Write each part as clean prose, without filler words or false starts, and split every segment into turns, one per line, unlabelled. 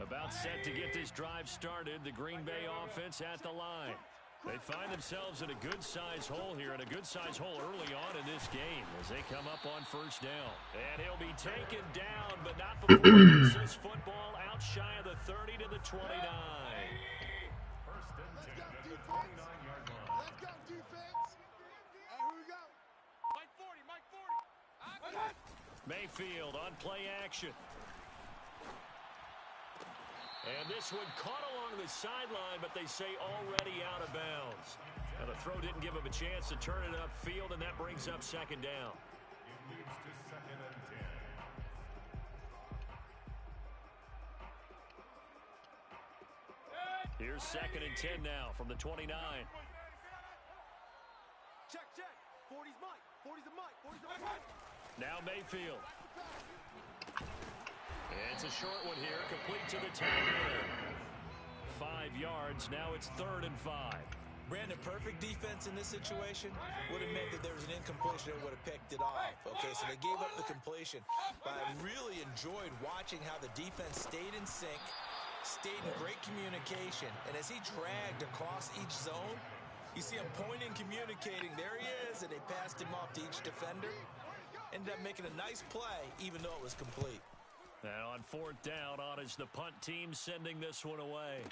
About set to get this drive started. The Green Bay offense at the line. They find themselves in a good-sized hole here, and a good-sized hole early on in this game as they come up on first down. And he'll be taken down, but not before he gets this football out shy of the 30 to the 29.
First and 10 at the 29-yard line.
Let's go, defense. Hey, who we go?
Mike 40, Mike 40.
Mayfield on play action. And this one caught along the sideline, but they say already out of bounds. Now the throw didn't give him a chance to turn it upfield, and that brings up second down.
It moves to second and 10.
Here's second and 10 now from the 29.
Check, check. 40's Mike. 40's the Mike. 40's the Mike.
Now Mayfield. It's a short one here, complete to the tight end. 5 yards, now it's 3rd and 5.
Brandon, perfect defense in this situation would have meant that there was an incompletion that would have picked it off. Okay, so they gave up the completion. But I really enjoyed watching how the defense stayed in sync, stayed in great communication. And as he dragged across each zone, you see him pointing, communicating. There he is, and they passed him off to each defender. Ended up making a nice play, even though it was complete.
And on 4th down, on is the punt team sending this one away.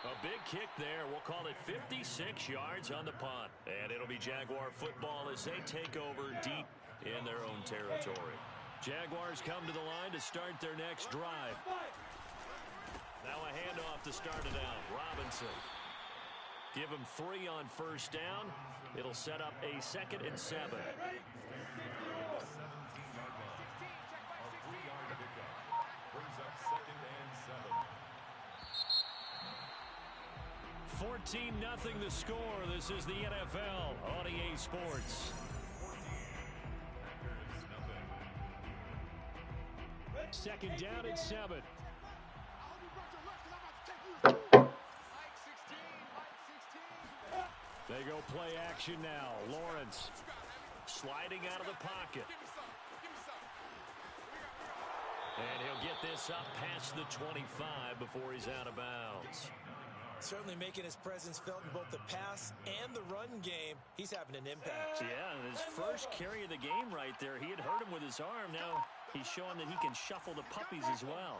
A big kick there. We'll call it 56 yards on the punt. And it'll be Jaguar football as they take over deep in their own territory. Jaguars come to the line to start their next drive. Now a handoff to start it out. Robinson. Give him 3 on first down. It'll set up a 2nd and 7. 14-0 the score. This is the NFL on EA Sports. Second down and 7. They go play action now. Lawrence sliding out of the pocket. And he'll get this up past the 25 before he's out of bounds.
Certainly making his presence felt in both the pass and the run game. He's having an impact.
Yeah, his first carry of the game right there. He had hurt him with his arm. Now he's showing that he can shuffle the puppies as well.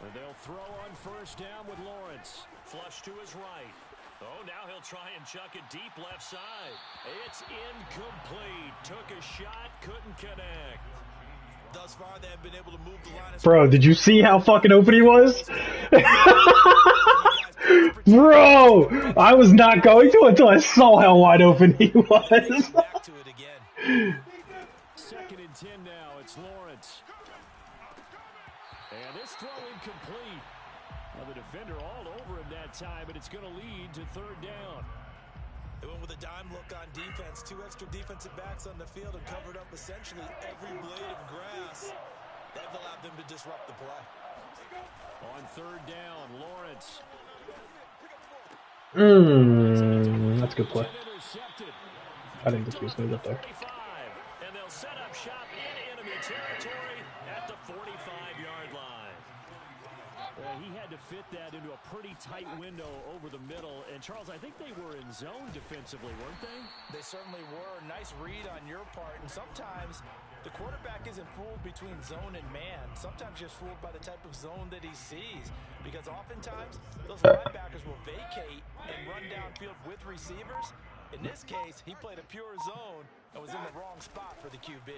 And they'll throw on first down with Lawrence. Flush to his right. Oh, now he'll try and chuck it deep left side. It's incomplete. Took a shot, couldn't connect.
Thus far, they have been able to move the line.
Bro, did you see how fucking open he was? Bro, I was not going to until I saw how wide open he was.
Back to it again.
2nd and 10 now. It's Lawrence. And this throw incomplete. Well, the defender all over him that time, but it's going to lead to 3rd down.
They went with a dime look on defense. 2 extra defensive backs on the field and covered up essentially every blade of grass. That allowed them to disrupt the play.
On 3rd down, Lawrence.
That's a good play. I think this was going to get there.
And they'll set up shop in enemy territory at the 45-yard line. He had to fit that into a pretty tight window over the middle. And, Charles, I think they were in zone defensively, weren't they?
They certainly were. Nice read on your part. And sometimes the quarterback isn't fooled between zone and man. Sometimes just fooled by the type of zone that he sees. Because oftentimes those linebackers will vacate and run downfield with receivers. In this case, he played a pure zone and was in the wrong spot for the QB.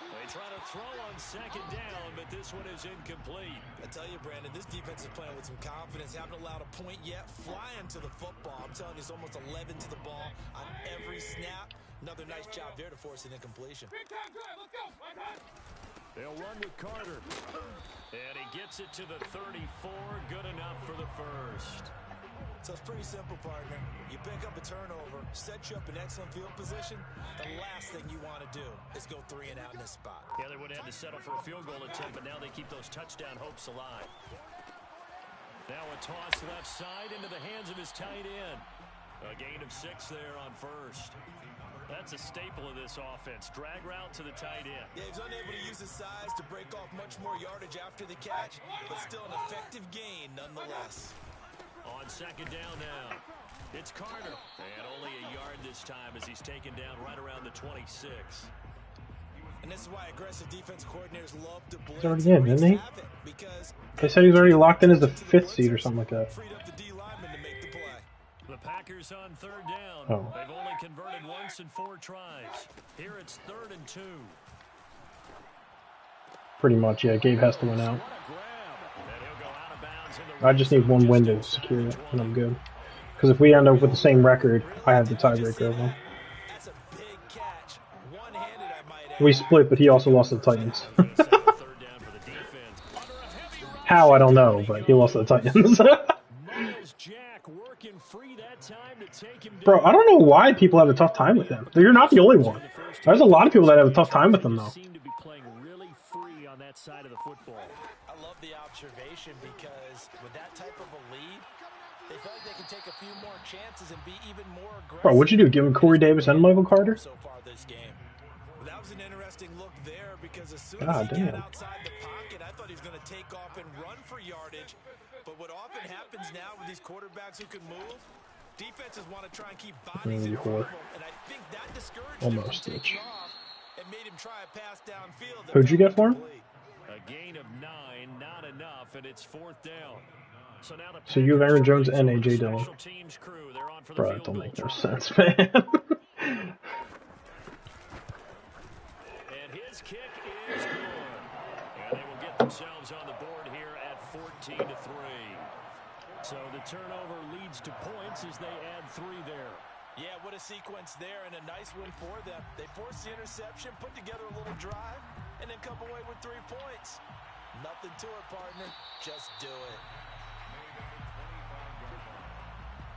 They try to throw on 2nd down, but this one is incomplete.
I tell you, Brandon, this defense is playing with some confidence. Haven't allowed a point yet. Flying to the football. I'm telling you, it's almost 11 to the ball on every snap. Another nice job there to force an incompletion.
Big time drive. Let's go. Right hand.
They'll run with Carter. And he gets it to the 34. Good enough for the first.
So it's pretty simple, partner. You pick up a turnover, set you up in excellent field position. The last thing you want to do is go 3 and out in this spot.
Yeah, they would have had to settle for a field goal attempt, but now they keep those touchdown hopes alive. Now a toss left side into the hands of his tight end. A gain of 6 there on first. That's a staple of this offense. Drag route to the tight end.
Yeah, he's unable to use his size to break off much more yardage after the catch, but still an effective gain nonetheless.
On second down now, it's Carter. And only a yard this time as he's taken down right around the 26.
And this is why aggressive defense coordinators love to blitz.
He's already in, isn't he?
Because
They said he's already locked in as the 5th seed or something like that.
freed up the D lineman to make the play.
The Packers on third down.
Oh.
They've only converted once in 4 tries. Here it's 3rd and 2.
Pretty much, yeah. Gabe has to win out.
What a grab. And he'll go out of bounds in the
I just need one win to secure it, and I'm good. Because if we end up with the same record, I have the tiebreaker over him.
That's a big catch. One-handed, I might add.
We split, but he also lost to the Titans. How, I don't know, but he lost to the Titans. Bro, I don't know why people have a tough time with him. You're not the only one. There's a lot of people that have a tough time with him, though.
Seem to be playing really free on that side of the football.
I love the observation because with that type of a lead, they feel like they can take a few more chances and be even more aggressive.
Bro, what'd you do? Give him Corey Davis and Michael Carter?
So far this game. Well, that was an interesting look there because as soon
God
as he got
damn.
outside the pocket, I thought he was going to take off and run for yardage. But what often happens now with these quarterbacks who can move, defenses want to try and keep bodies in front of them, and I think that discouraged him from taking off and made him try a pass downfield.
Who'd you get for him?
A gain of 9, not enough, and it's 4th down.
So you have Aaron Jones and A.J. Dillon. Bro, that don't make no sense, man.
And his kick is good. And they will get themselves on the board here at 14-3. So the turnover leads to points as they add 3 there.
Yeah, what a sequence there, and a nice win for them. They forced the interception, put together a little drive, and then come away with 3 points. Nothing to it, partner. Just do it.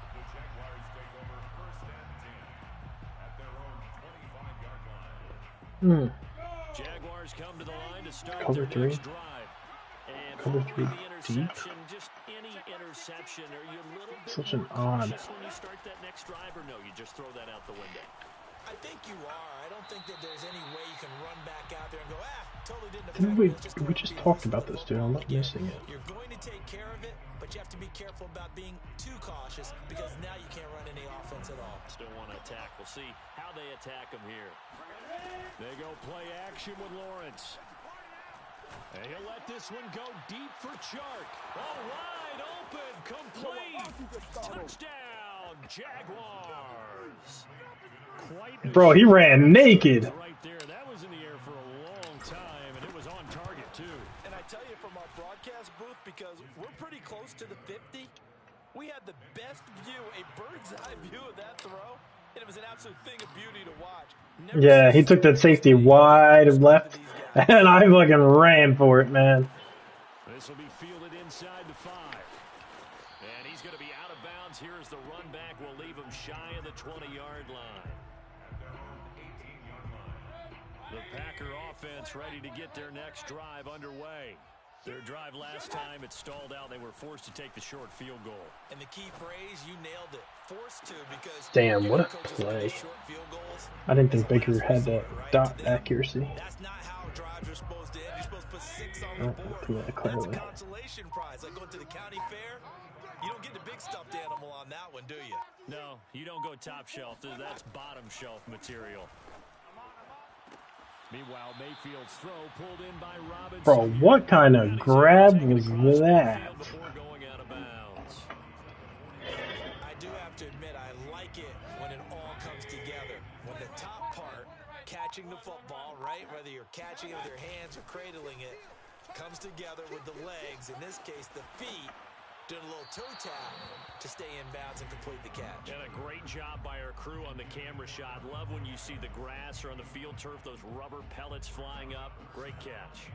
The Jaguars take over 1st and 10 at their own 25-yard line.
Jaguars come to the line to start
Cover
their
3.
next drive. And
Cover 3
the
deep.
interception, just any interception, are you a little bit
Such an
more
odd.
cautious when you start that next drive, or no, you just throw that out the window?
I think you are. I don't think that there's any way you can run back out there and go, totally didn't affect
Didn't
me.
we just talked about this, dude. I'm not missing it.
You're going to take care of it, but you have to be careful about being too cautious because now you can't run any offense at all.
Still want to attack. We'll see how they attack them here. They go play action with Lawrence. And he'll let this one go deep for Chark. Oh, wide open, complete. Touchdown, Jaguars.
Bro, he ran naked.
Right there, that was in the air for a long time, and it was on target too.
And I tell you from our broadcast booth, because we're pretty close to the 50, we had the best view, a bird's eye view of that throw, and it was an absolute thing of beauty to watch.
Yeah, he took that safety wide left, and I fucking ran for it, man.
This will be fielded inside the 5. And he's going to be out of bounds. Here is the run back. Will leave him shy of the 20-yard line. The Packer offense ready to get their next drive underway. Their drive last time, it stalled out. They were forced to take the short field goal.
And the key phrase, you nailed it. Forced to, because
Damn, what a play. I didn't think Baker had that dot accuracy.
That's not how drives are supposed to end. You're supposed to put 6 on the board.
Yeah,
That's a
clearly.
consolation prize. Like going to the county fair, you don't get the big stuffed animal on that one, do you?
No, you don't go top shelf. That's bottom shelf material. Meanwhile, Mayfield's throw pulled in by Robinson.
Bro, what kind of grab was that?
Before going out of bounds.
I do have to admit, I like it when it all comes together. When the top part, catching the football, right, whether you're catching it with your hands or cradling it, comes together with the legs, in this case the feet, doing a little toe tap to stay in bounds and complete the catch.
And a great job by our crew on the camera shot. Love when you see the grass or on the field turf, those rubber pellets flying up. Great catch.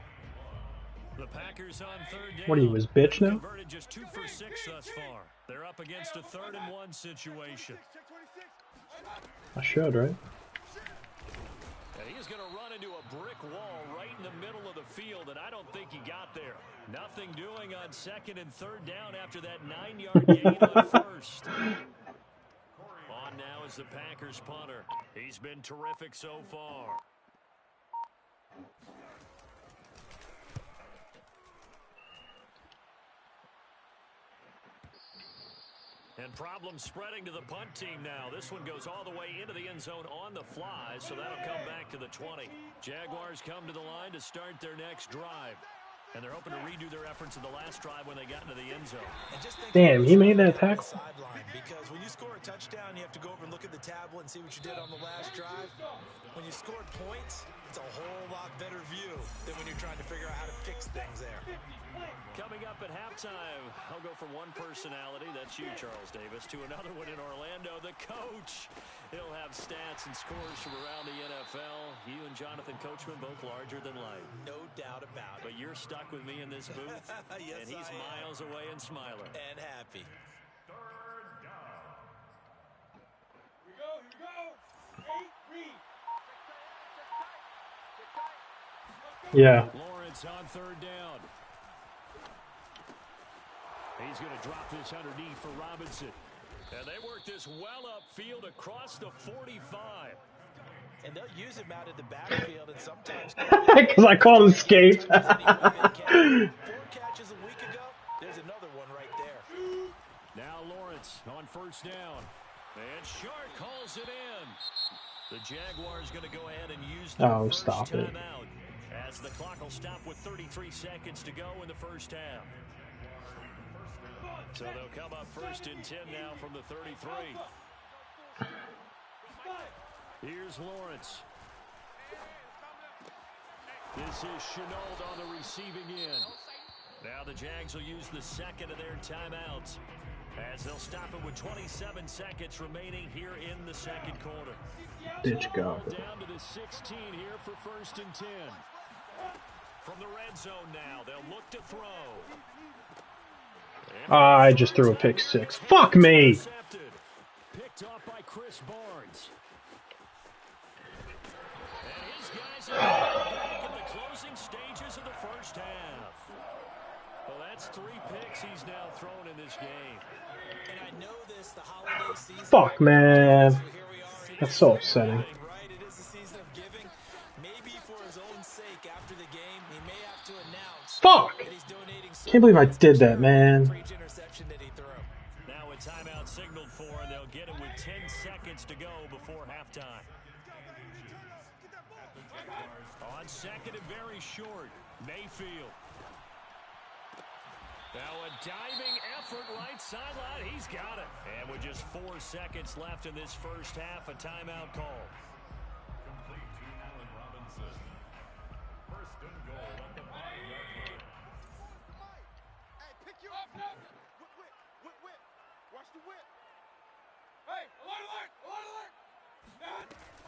The Packers on third down.
What are you, his bitch now?
Converted just 2 for 6 thus far. They're up against a 3rd and 1 situation.
I should, right?
And he's going to run into a brick wall right in the middle of the field, and I don't think he got there. Nothing doing on 2nd and 3rd down after that 9-yard gain on 1st. now is the Packers punter. He's been terrific so far. And problems spreading to the punt team now. This one goes all the way into the end zone on the fly, so that'll come back to the 20. Jaguars come to the line to start their next drive. And they're hoping to redo their efforts in the last drive when they got into the end zone.
Damn, he made that tackle.
Because when you score a touchdown, you have to go over and look at the tablet and see what you did on the last drive. When you scored points, it's a whole lot better view than when you're trying to figure out how to fix things there.
Coming up at halftime, I'll go from one personality, that's you, Charles Davis, to another one in Orlando, the coach. He'll have stats and scores from around the NFL. You and Jonathan Coachman both larger than life.
No doubt about it.
But you're stuck with me in this booth,
yes,
and he's miles away and smiling.
And happy.
Third down.
Here we go. 8, read.
Yeah.
Lawrence on third down. He's going to drop this underneath for Robinson. And they work this well upfield across the 45.
And they'll use him out at the backfield and sometimes...
Because I called escape.
4 catches a week ago. There's another one right there.
Now Lawrence on first down. And Shark calls it in. The Jaguars going to go ahead and use the first timeout. As the clock will stop with 33 seconds to go in the first half. So they'll come up first and 10 now from the 33. Here's Lawrence. This is Chenault on the receiving end. Now the Jags will use the second of their timeouts as they'll stop it with 27 seconds remaining here in the second quarter.
Ditch go.
Down to the 16 here for first and 10. From the red zone now, they'll look to throw.
I just threw a pick 6. Fuck me!
Picked off by Chris Barnes. And his guys are back in the closing stages of the first half. Well, that's 3 picks he's now thrown in this game.
And I know this, the holiday season.
Fuck, man. That's so upsetting.
Right, it is the season of giving. Maybe for his own sake after the game, he may have to announce
Fuck!
that he's donating.
Can't believe I did that, man.
Now a timeout signaled for, and they'll get it with 10 seconds to go before halftime. On second and very short, Mayfield. Now a diving effort right sideline. He's got it. And with just 4 seconds left in this first half, a timeout call.
Complete to Allen Robinson. First and goal at the 5-yard line.
Hey, pick you up. Whip. Watch the whip. Hey, alert.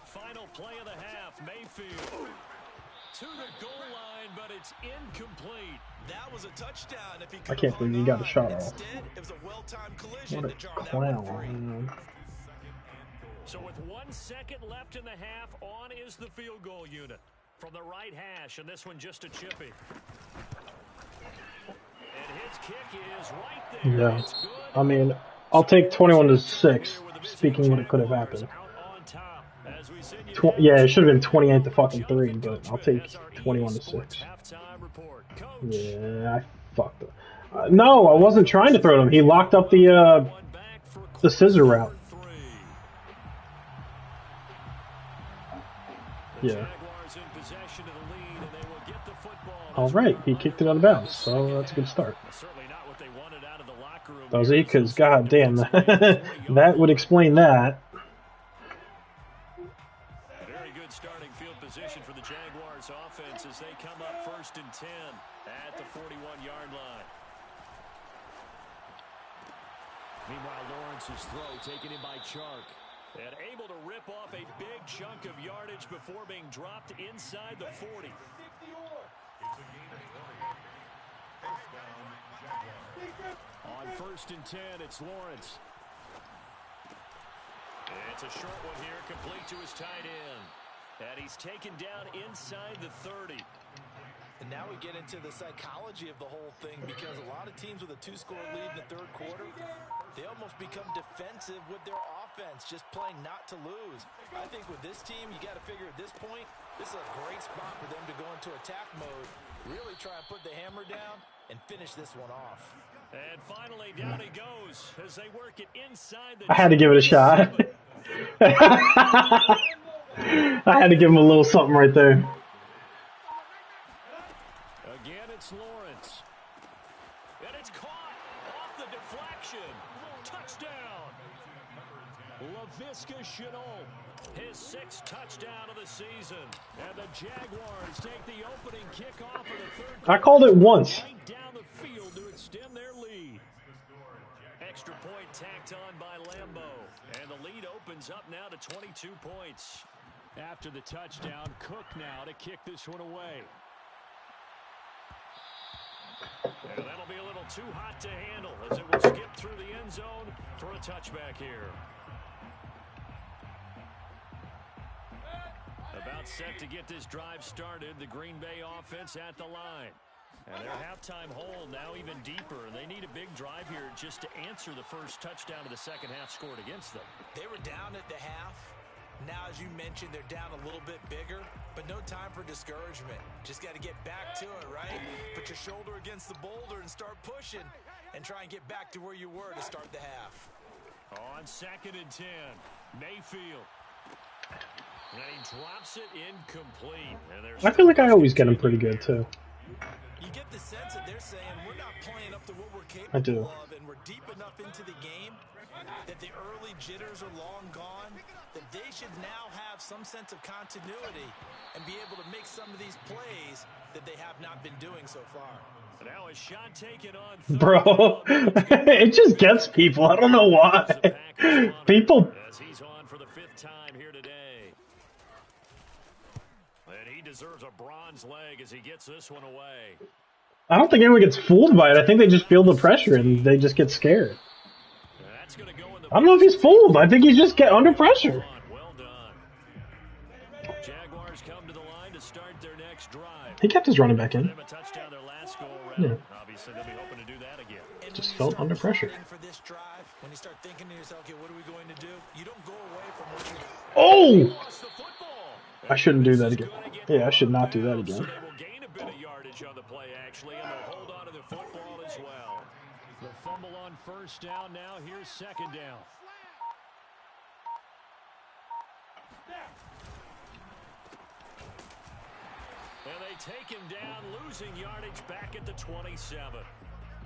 Final play of the half, Mayfield. To the goal line, but it's incomplete.
That was a touchdown. If he
I can't believe he got a shot off.
Instead, it was a well-timed collision
What
to jar
a
that one free.
clown.
So with 1 second left in the half, on is the field goal unit from the right hash, and this one just a chippy. And his kick is right there.
Yeah.
It's good.
I mean, I'll take 21-6. Speaking what it could have happened. Yeah, it should have been 28-3, but I'll take 21-6. Yeah, I fucked up. No, I wasn't trying to throw him. He locked up the scissor route. Yeah. All right, he kicked it out of bounds, so that's a good start. Does he? Because goddamn, that would explain that.
Very good starting field position for the Jaguars offense as they come up first and 10 at the 41-yard line. Meanwhile, Lawrence's throw taken in by Chark. And able to rip off a big chunk of yardage before being dropped inside the 40.
It's a gain of 20. First down, Jaguars.
On first and 10, it's Lawrence. It's a short one here, complete to his tight end. And he's taken down inside the 30.
And now we get into the psychology of the whole thing, because a lot of teams with a 2-score lead in the third quarter, they almost become defensive with their offense. defense, just playing not to lose. I think with this team, you got to figure at this point, this is a great spot for them to go into attack mode, really try and put the hammer down and finish this one off.
And finally, down he goes as they work it inside the...
I had to give it a shot. I had to give him a little something right there.
Again, it's Lawrence. And it's caught off the deflection. Touchdown. Laviska Shenault, his 6th touchdown of the season. And the Jaguars take the opening kickoff of the third quarter.
I called it once.
Right down the field to extend their lead. Extra point tacked on by Lambeau. And the lead opens up now to 22 points. After the touchdown, Cook now to kick this one away. And that'll be a little too hot to handle as it will skip through the end zone for a touchback here. About set to get this drive started, the Green Bay offense at the line. And their halftime hole now even deeper. They need a big drive here just to answer the first touchdown of the second half scored against them.
They were down at the half. Now, as you mentioned, they're down a little bit bigger, but no time for discouragement. Just got to get back to it, right? Put your shoulder against the boulder and start pushing and try and get back to where you were to start the half.
On 2nd and 10, Mayfield. And he drops it incomplete. And
I feel like I always get him pretty good, too.
You get the sense that they're saying we're not playing up to what we're
I do.
capable of, and we're deep enough into the game that the early jitters are long gone, that they should now have some sense of continuity and be able to make some of these plays that they have not been doing so far.
Now a shot taken on
Bro, it just gets people. I don't know why. People.
As he's on for the 5th time here today. And he deserves a bronze leg as he gets this one away.
I don't think anyone gets fooled by it. I think they just feel the pressure and they just get scared.
That's gonna go in the
I don't know if he's fooled. I think he's just get under pressure.
Well done. Jaguars come to the line to start their next drive.
He kept his running back in.
Them a touchdown their last go around.
Yeah.
Obviously, they'll be hoping to do that again.
And
Just
when you
felt
start
under pressure.
planning for this drive, when you start thinking to yourself, okay, what are we going to do? You don't go away from what you
Oh!
Lost the football.
I shouldn't do that again. Yeah, I should not do that again.
So they will gain a bit of yardage on the play, actually, and they'll hold on to the football as well. The fumble on 1st down. Now here's 2nd down. And they take him down, losing yardage back at the 27.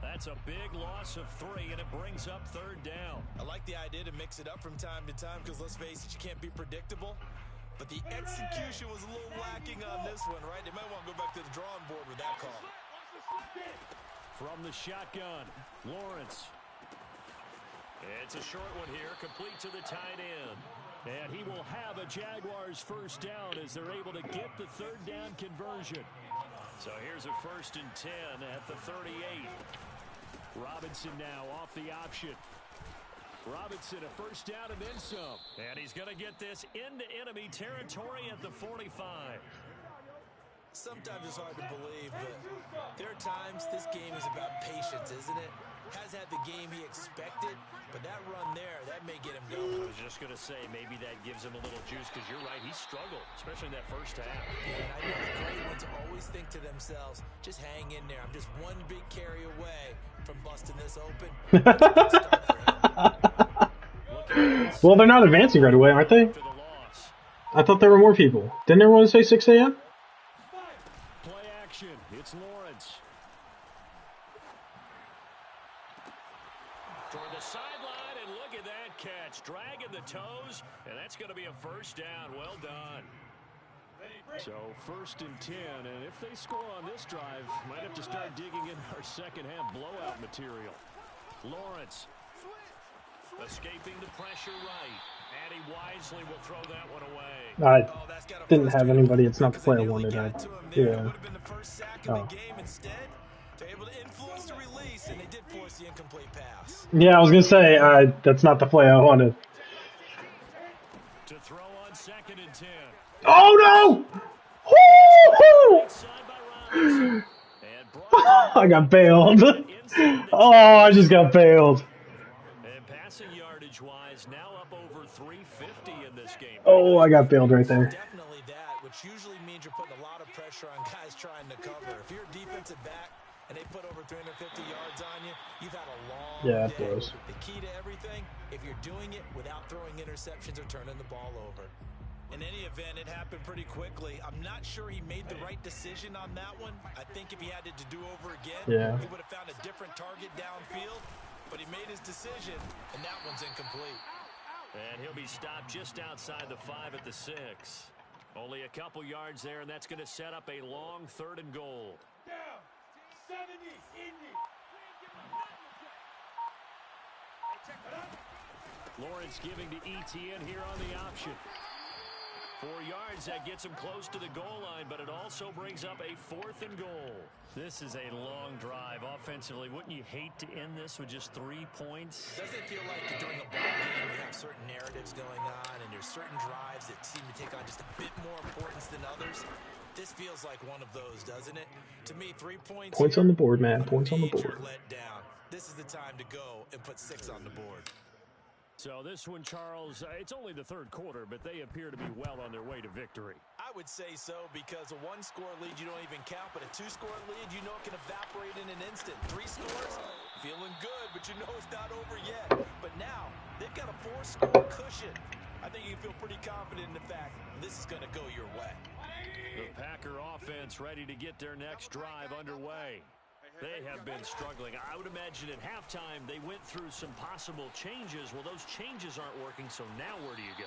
That's a big loss of 3, and it brings up 3rd down.
I like the idea to mix it up from time to time because, let's face it, you can't be predictable. But the execution was a little lacking on this one, right? They might want to go back to the drawing board with that call.
From the shotgun, Lawrence. It's a short one here, complete to the tight end. And he will have a Jaguars 1st down as they're able to get the 3rd down conversion. So here's a 1st and 10 at the 38. Robinson now off the option. Robinson a 1st down and then some. And he's going to get this into enemy territory at the 45.
Sometimes it's hard to believe, but there are times this game is about patience, isn't it? Has had the game he expected, but that run there, that may get him going.
I was just going to say, maybe that gives him a little juice, because you're right, he struggled, especially in that 1st half.
And I know the great ones always think to themselves, just hang in there. I'm just one big carry away from busting this open.
Well, they're not advancing right away, aren't they? I thought there were more people. Didn't everyone say 6 a.m.?
Play action. It's Lawrence. Toward the sideline, and look at that catch. Dragging the toes, and that's going to be a 1st down. Well done. So 1st and 10, and if they score on this drive, might have to start digging in our second half blowout material. Lawrence escaping the pressure right, and he wisely will throw that one away.
I didn't have anybody. It's not the play I wanted. Yeah. Oh. Yeah, I was gonna say that's not the play I wanted.
To throw on 2nd and 10.
Oh no! Woo-hoo! I got bailed. Oh, I just got bailed.
And passing yards yardage-wise, now up over 350 in this game.
Oh, I got bailed right there.
Definitely that, which usually means you're putting a lot of pressure on guys trying to cover. If you're a defensive back and they put over 350 yards on you, you've had a long
Yeah, it
day.
was.
The key to everything, if you're doing it without throwing interceptions or turning the ball over. In any event, it happened pretty quickly. I'm not sure he made the right decision on that one. I think if he had it to do over again, he would have found a different target downfield. But he made his decision, and that one's incomplete.
And he'll be stopped just outside the 5 at the 6. Only a couple yards there, and that's going to set up a long 3rd and goal.
Down. 70. Indy.
Lawrence giving to ETN here on the option. 4 yards, that gets him close to the goal line, but it also brings up a 4th and goal. This is a long drive offensively. Wouldn't you hate to end this with just 3 points?
Doesn't it feel like during a ball game you have certain narratives going on and there's certain drives that seem to take on just a bit more importance than others? This feels like one of those, doesn't it? To me, 3 points.
Points on the board, man. Points on the board.
Let down. This is the time to go and put 6 on the board.
So this one, Charles, it's only the 3rd quarter, but they appear to be well on their way to victory.
I would say so because a 1-score lead you don't even count, but a 2-score lead you know can evaporate in an instant. 3 scores, feeling good, but you know it's not over yet. But now, they've got a 4-score cushion. I think you can feel pretty confident in the fact this is going to go your way.
The Packer offense ready to get their next drive underway. They have been struggling. I would imagine at halftime they went through some possible changes. Well, those changes aren't working, so now where do you go?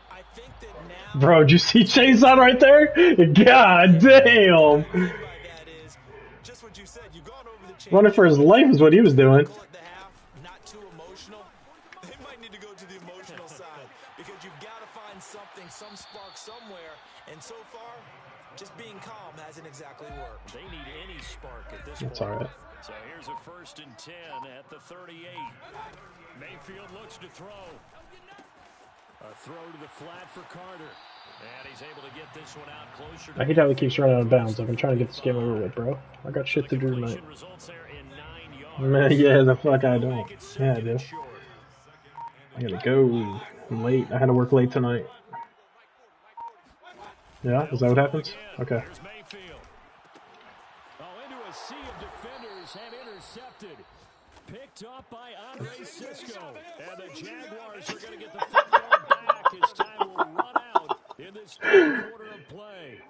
I think that now...
Bro, did you see Chase on right there? God damn.
Just what you said. You've gone over the
Running for his life is what he was doing.
Not too emotional. They might need to go to the emotional side because you've got to find something, some spark somewhere. And so far, just being calm hasn't exactly worked.
They need any spark at this
That's
point.
all right.
So here's a 1st and 10 at the 38. Mayfield looks to throw. A throw to the flat for Carter. And he's able to get this one out closer.
I hate how he keeps running out of bounds. I've been trying to get this game over with, bro. I got shit to do tonight. Man, yeah, the fuck I don't. Yeah, I do. I gotta go. I'm late. I had to work late tonight. Yeah, is that what happens? Okay.
Into a sea of defenders and intercepted. Picked up by Andre Cisco. And the Jaguars are going to get the football back as time will run out in this 3rd quarter of play.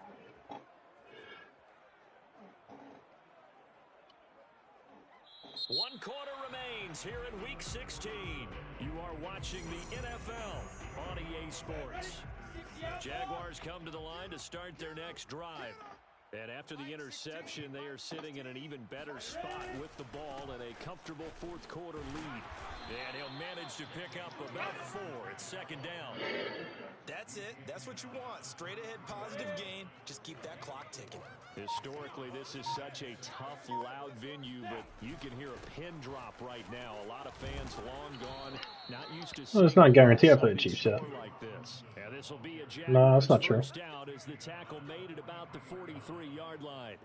One quarter remains here in Week 16. You are watching the NFL on EA Sports. Jaguars come to the line to start their next drive. And after the interception, they are sitting in an even better spot with the ball and a comfortable 4th quarter lead. And he'll manage to pick up about 4. It's 2nd down.
That's it. That's what you want. Straight ahead positive gain. Just keep that clock ticking.
Historically, this is such a tough, loud venue, but you can hear a pin drop right now. A lot of fans long gone, not used to.
Well, it's not guaranteed I play the Chiefs yet.
Like this. And this will be a
No, that's not true.
Down as the tackle made it about the 43-yard line.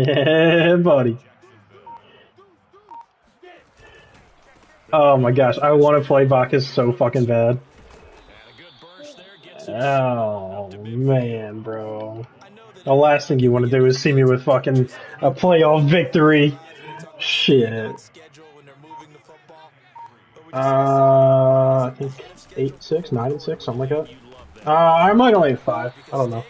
Yeah, buddy. Oh my gosh, I want to play Bacchus so fucking bad. Oh man, bro. The last thing you want to do is see me with fucking a playoff victory. Shit. I think 8-6, 9-6, something like that. I might only have 5. I don't know.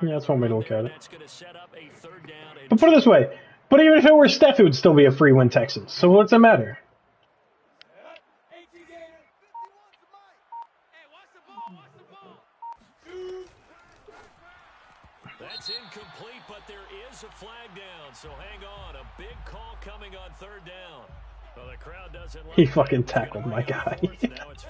Yeah, that's one way to look at it. But put it this way. But even if it were Steph, it would still be a free win Texans. So what's the matter?
That's incomplete, but there is a flag down. So hang on. A big call coming on 3rd down. Well, the crowd doesn't like
he fucking tackled my guy.
Now it's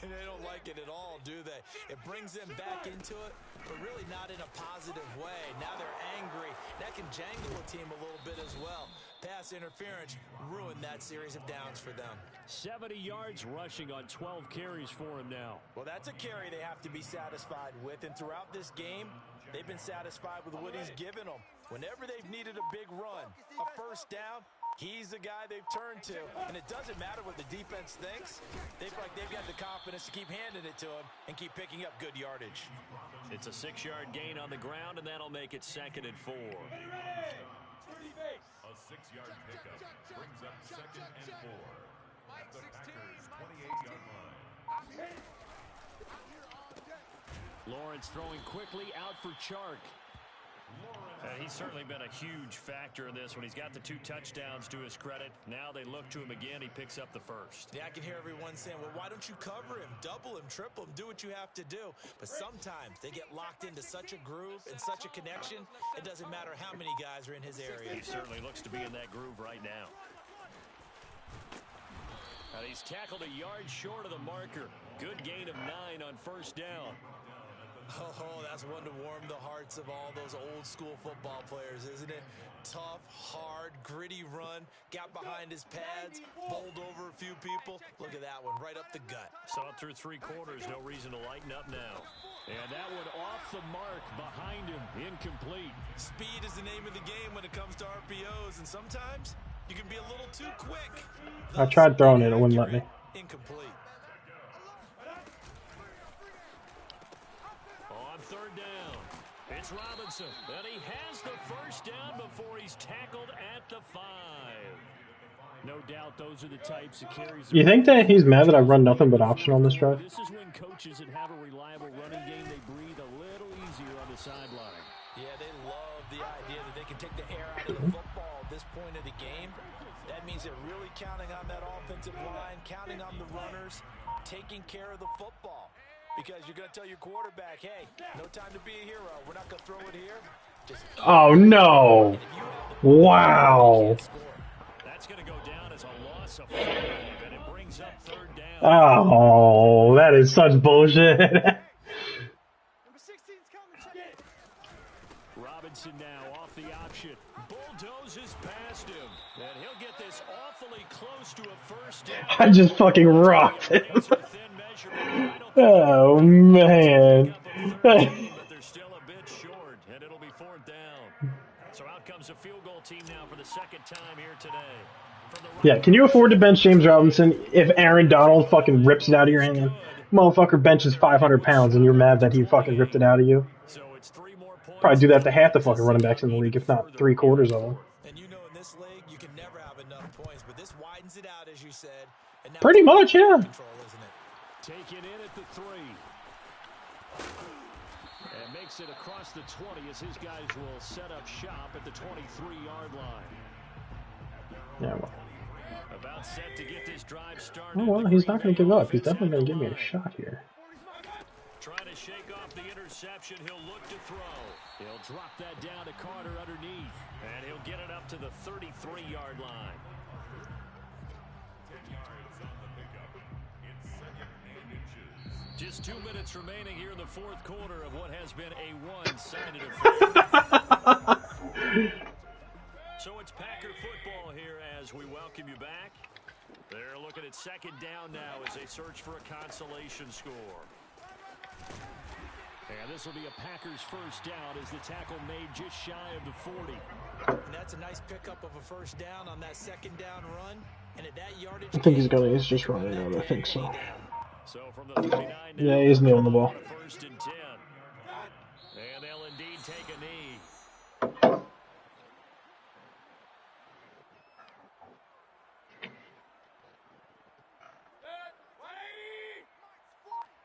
they don't like it at all, do they? It brings them back into it, but really not in a positive way. Now they're angry. That can jangle a team a little bit as well. Pass interference ruined that series of downs for them.
70 yards rushing on 12 carries for him now.
Well, that's a carry they have to be satisfied with, and throughout this game, they've been satisfied with what he's given them. Whenever they've needed a big run, a first down, he's the guy they've turned to. And it doesn't matter what the defense thinks. They feel like they've got the confidence to keep handing it to him and keep picking up good yardage.
It's a 6-yard gain on the ground, and that'll make it 2nd and 4.
A 6-yard pickup brings up 2nd and 4 at the Packers' 28-yard line.
Lawrence throwing quickly out for Chark. He's certainly been a huge factor in this when he's got the 2 touchdowns to his credit. Now they look to him again. He picks up the first.
Yeah, I can hear everyone saying, well, why don't you cover him? Double him, triple him, do what you have to do. But sometimes they get locked into such a groove and such a connection, it doesn't matter how many guys are in his area.
He certainly looks to be in that groove right now. And he's tackled a yard short of the marker. Good gain of 9 on first down.
Oh, that's one to warm the hearts of all those old school football players, isn't it? Tough, hard, gritty run, got behind his pads, bowled over a few people. Look at that one, right up the gut.
Saw it through 3 quarters, no reason to lighten up now. And that one off the mark behind him, incomplete.
Speed is the name of the game when it comes to RPOs, and sometimes you can be a little too quick.
I tried throwing it, it wouldn't let me.
Incomplete.
On 3rd down, it's Robinson, and he has the first down before he's tackled at the 5. No doubt those are the types of carries.
You think that he's mad that I run nothing but option on this drive?
This is when coaches that have a reliable running game, they breathe a little easier on the sideline.
Yeah, they love the idea that they can take the air out of the football at this point of the game. That means they're really counting on that offensive line, counting on the runners, taking care of the football. Because you're going to tell your quarterback, hey, no time to be a hero. We're not going to throw it here. Just
oh, no. Wow.
That's going to go down as a loss of 5, and it brings up 3rd down.
Oh, that is such bullshit.
Robinson now off the option. Bulldozes past him. And he'll get this awfully close to a first down.
I just fucking rocked him. Oh, man.
But they're still a bit short, and it'll be 4th down. So out comes a field goal team now for the 2nd time here today.
Yeah, can you afford to bench James Robinson if Aaron Donald fucking rips it out of your hand? Motherfucker benches 500 pounds and you're mad that he fucking ripped it out of you? Probably do that to half the fucking running backs in the league, if not 3/4 of them.
And you know in this league, you can never have enough points, but this widens it out, as you said. And now
pretty much, yeah.
Control, isn't it?
Taken in at the 3. And makes it across the 20 as his guys will set up shop at the 23-yard line.
Yeah, well.
About set to get this drive started.
Oh, well, he's not going to give up. He's definitely going to give me a shot here.
Trying to shake off the interception. He'll look to throw. He'll drop that down to Carter underneath. And he'll get it up to the 33-yard line.
10 yards on the pickup. It's 2nd and inches.
Just 2 minutes remaining here in the 4th quarter of what has been a one-sided affair. So it's Packer football here as we welcome you back. They're looking at 2nd down now as they search for a consolation score. And this will be a Packers first down as the tackle made just shy of the 40.
And that's a nice pickup of a first down on that 2nd down run. And at that yardage,
I think he's just running out. I think so.
So from the 39
yeah, he's kneeling the ball.
1st and 10. And they'll indeed take a knee.